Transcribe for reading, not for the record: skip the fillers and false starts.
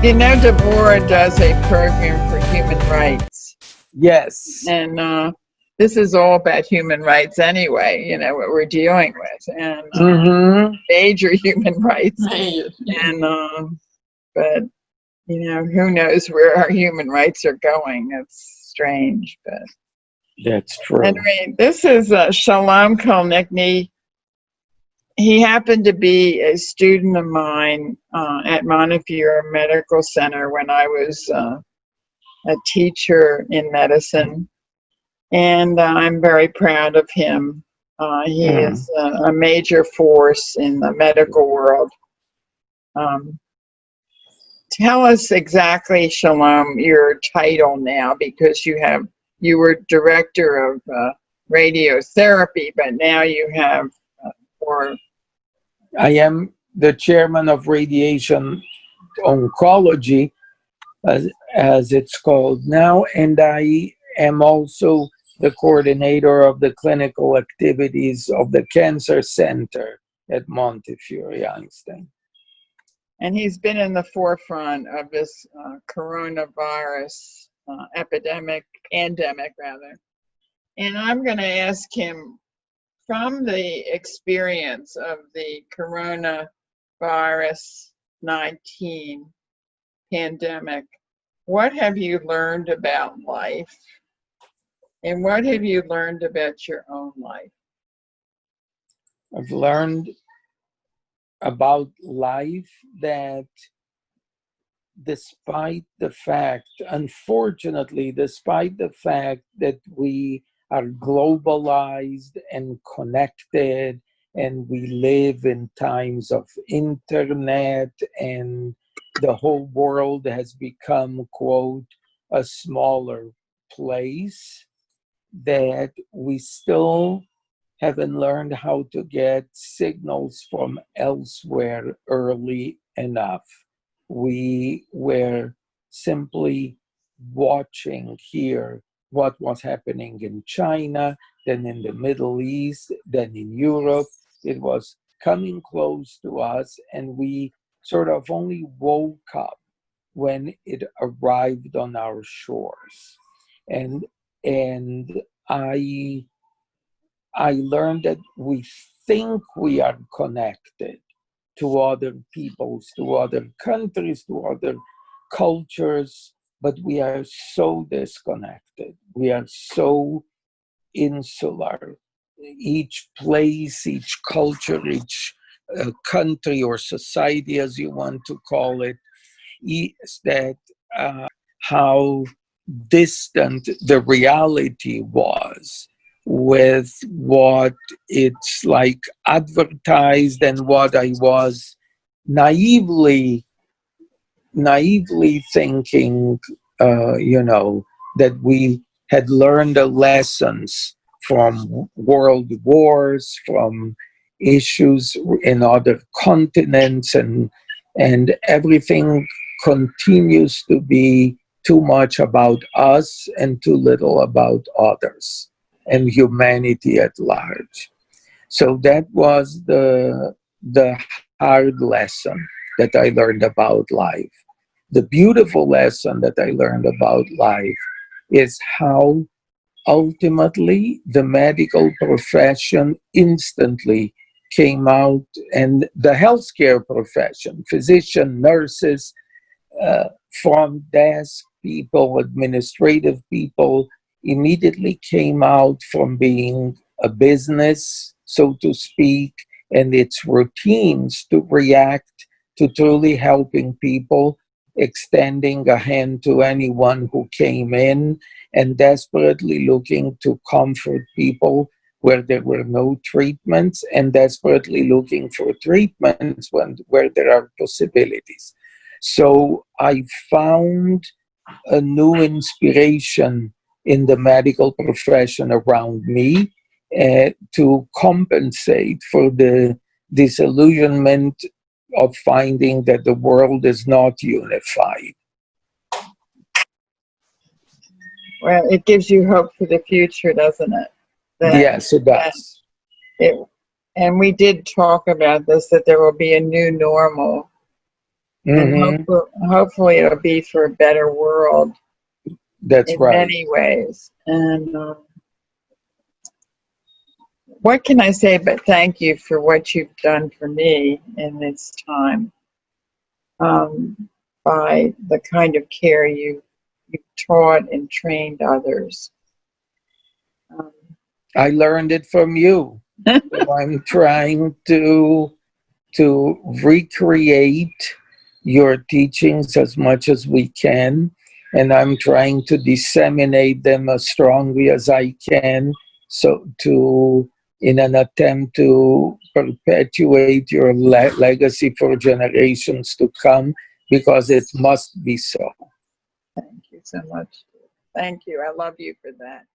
You know, Deborah does a program for human rights. Yes. And this is all about human rights anyway, you know, what we're dealing with. And major human rights. And, but, you know, who knows where our human rights are going. It's strange, but. That's true. Anyway, this is Shalom Kalnicki. He happened to be a student of mine at Montefiore Medical Center when I was a teacher in medicine, and I'm very proud of him. He is a major force in the medical world. Tell us exactly, Shalom, your title now, because you were director of radiotherapy, but now you have more. I am the chairman of radiation oncology, as it's called now, and I am also the coordinator of the clinical activities of the Cancer Center at Montefiore Einstein. And he's been in the forefront of this coronavirus pandemic rather. And I'm going to ask him, from the experience of the coronavirus 19 pandemic, what have you learned about life? And what have you learned about your own life? I've learned about life that despite the fact, unfortunately, despite the fact that we are globalized and connected, and we live in times of internet, and the whole world has become, quote, a smaller place, that we still haven't learned how to get signals from elsewhere early enough. We were simply watching here what was happening in China, then in the Middle East, then in Europe. It was coming close to us, and we sort of only woke up when it arrived on our shores. And I learned that we think we are connected to other peoples, to other countries, to other cultures, but we are so disconnected. We are so insular. Each place, each culture, each country or society, as you want to call it, is that how distant the reality was with what it's like advertised, and what I was naively thinking, that we had learned the lessons from world wars, from issues in other continents, and everything continues to be too much about us and too little about others and humanity at large. So that was the hard lesson that I learned about life. The beautiful lesson that I learned about life is how ultimately the medical profession instantly came out, and the healthcare profession, physician, nurses, front desk people, administrative people, immediately came out from being a business, so to speak, and its routines to react to truly helping people, extending a hand to anyone who came in, and desperately looking to comfort people where there were no treatments, and desperately looking for treatments where there are possibilities. So I found a new inspiration in the medical profession around me to compensate for the disillusionment of finding that the world is not unified. Well, it gives you hope for the future, doesn't it? Yes, it does. And we did talk about this, that there will be a new normal. And Hmm. hopefully it'll be for a better world That's in right. many ways. And what can I say but thank you for what you've done for me in this time, by the kind of care you've taught and trained others. Um, I learned it from you. So I'm trying to recreate your teachings as much as we can, and I'm trying to disseminate them as strongly as I can, so to in an attempt to perpetuate your legacy for generations to come, because it must be so. Thank you so much. Thank you. I love you for that.